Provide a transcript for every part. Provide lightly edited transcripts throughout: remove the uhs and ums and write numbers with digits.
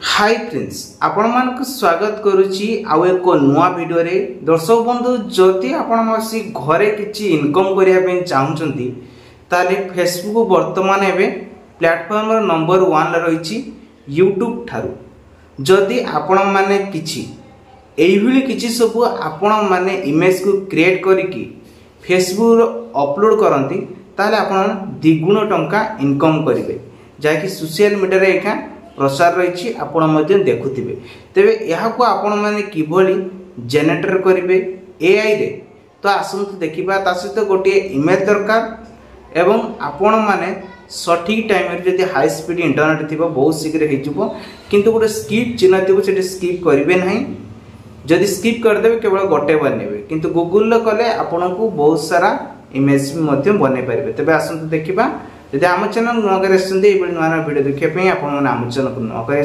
Hi friends आपण मानक स्वागत करुच्ची आउ एक नुआ वीडियो रे। दर्शक बंधु जदि आपण मसी घरे किछि इनकम करिया पे चाहुचंती ताले फेसबुक वर्तमान एबे प्लेटफॉर्म नंबर 1 रहिछि यूट्यूब थारु। जदि आपण माने किछि एइभली किछि सब आपण माने इमेज को क्रिएट करिकि फेसबुक अपलोड करंती ताले आपण द्विगुण टंका इनकम करिवे जाकि सोशल मीडिया रे एका प्रसार रही आपण देखुवे। तेबे यहाँ को आपण मैंने किभली जेनेटर करेंगे एआई रे तो आसतु देखा ता सहित गोटे इमेज दरकार एवं आपण मैंने सठिक टाइम जदि हाई स्पीड इंटरनेट थी बहुत शीघ्र हो किंतु गोटे स्किप चिन्ह थी स्किप करेंगे ना। जदि स्किप करदे केवल गोटे बनइबे किंतु गूगल कले आपण को बहुत सारा इमेज भी बनई पारे। तेज आसतु देखा यदि आम चैनल नगर नुआ नुआ वीडियो देखिए आम चैनल को नकर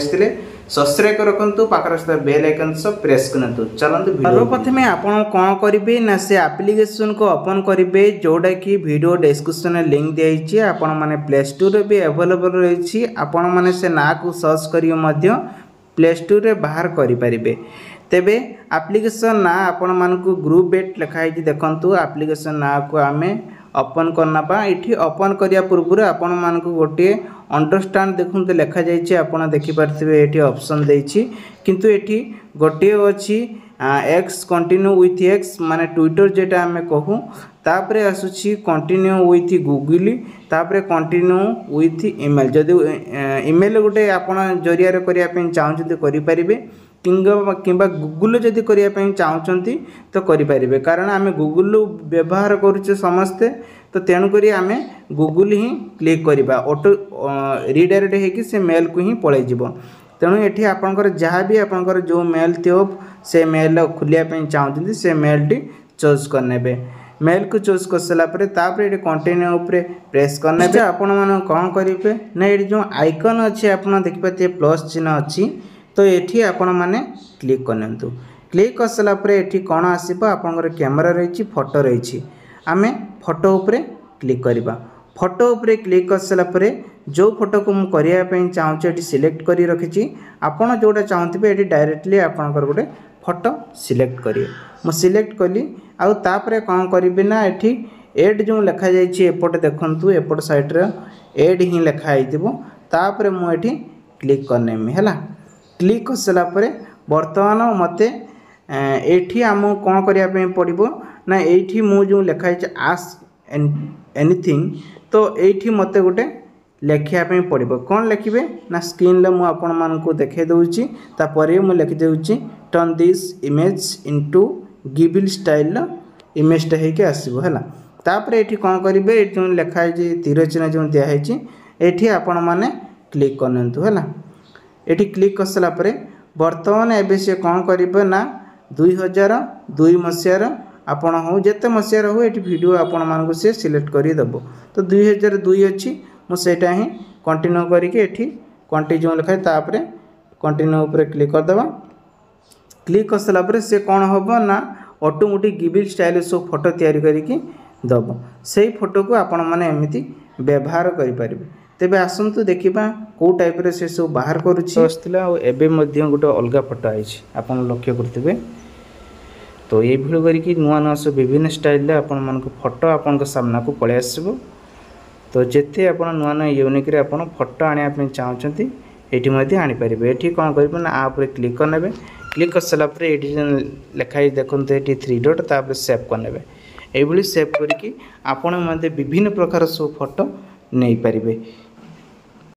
सब्सक्राइब रखु पाखे बेल आइकन सब प्रेस करूँ। चलते सर्वप्रथम आपड़ कौन करेंगे ना से एप्लिकेशन को ओपन करेंगे जोटा कि वीडियो डिस्क्रिप्शन में लिंक दिखाई आपण मैंने प्ले स्टोर भी अवेलेबल रही आपण मैंने से ना को सर्च कर प्ले स्टोर रे बाहर करें। तेबे एप्लिकेशन ना आपण मानकु ग्रुप बेट लिखाई देखंतु एप्लिकेशन ना को आमे ओपन करना बा इठी ओपन करिया पूर्व आपण मानकु गोटे अंडरस्टैंड देखुंते लिखा जाइए आपण देखि पारथिबे एठी ऑप्शन देछि किंतु एठी गोटे अछि एक्स कंटिन्यू विथ एक्स माने ट्विटर जेटा आमे कहू तापरे आसुछि कंटिन्यू विथ गूगल तापरे कंटिन्यू विथ ईमेल। जदि ईमेल गोटे आपण जरिया रे करिया पे चाहउछते करि परिबे किंबा गूगल जदि करिया चाहते तो करें कारण आम गूगल व्यवहार करुचे समस्ते तो तेणुक आम गूगल ही क्लिक करवा ऑटो रिडायरेक्ट होगी से मेल को ही पलैज। तेणु ये आपंकर जहाँ भी आपंकर जो मेल थो से मेल खोलिया चाहते से मेल टी चूज करने मेल को चूज कर सारापर ये कंटिन्यू उपरे प्रेस करने आपण मैंने कौन करेंगे ना ये जो आइकन अच्छे आप देखिए प्लस चिन्ह अच्छी तो ये आपण मैंने क्लिक करनी क्लिक कर सारापर ये कौन आसो आपंकर कैमेरा रही फोटो रही आम फोटो उपरे क्लिक करवा। फोटो उपरे क्लिक कर सारापर जो फोटो को मुझे करने चाहूँ ये सिलेक्ट कर रखी आपड़ जोटा चाहते ये डायरेक्टली आपंकर गोटे फोटो सिलेक्ट करेंगे मु सिलेक्ट कली आउे कौन करी ना ये एड जो लिखा जापटे देखु एपट साइड्रे एड ही लिखाई तापर मुझे क्लिक करनेमी है क्लिक कर सारापर बर्तमान मत ये आम कौन करने पड़ो ना ये मुझे लिखाई आस्क एनीथिंग तो ये मत गोटे लिखापी पड़ो कौन लिखे ना स्क्रीन मुझे आपण मानक देखे दूची तापर मुझे लिखिदे turn this image into Ghibli style इमेजटा होगी आसो है तापर ये कौन करेंगे जो लिखाई तीर चिन्ह जो दिखाई ये आपण मैंने क्लिक करनी है ये क्लिक कर सारापर बर्तमान एवं सी कौन करेंगे ना 2002 मसीहार आपण हो जिते मसीहार हो ये वीडियो आपण मानक से सिलेक्ट करदेव तो 2002 अच्छी मुझे ही कंटिन्यू करके कंटिन्यू लिखाए तापर कंटिन्यू उपर क्लिक करदे क्लिक कर सारापर से कौन हम ना ऑटोमेटिक गिबिल स्टाइल सब फोटो तैयारी करके दब से फोटो को आपण मैंने एमती व्यवहार करें। तेबे आसतु देखा कौ टाइप रे से सब बाहर करुला एवं गोटे अलग फोटो आई आप लक्ष्य करेंगे तो ये भिड करके नुआ नुआ सब विभिन्न स्टाइल आपण मान फोटो आपण सामना को पलि आसो तो जिते आप नुआ नुआ यूनिक आप फोटो आने चाहते ये आनीपर ये कौन करेंगे ना आप क्लिक करने क्लिक कर सारापर ये लिखाई देखते ये 3 डॉट तापर सेव करने ये सेव करके आपण विभिन्न प्रकार सब फोटो नहीं पारे।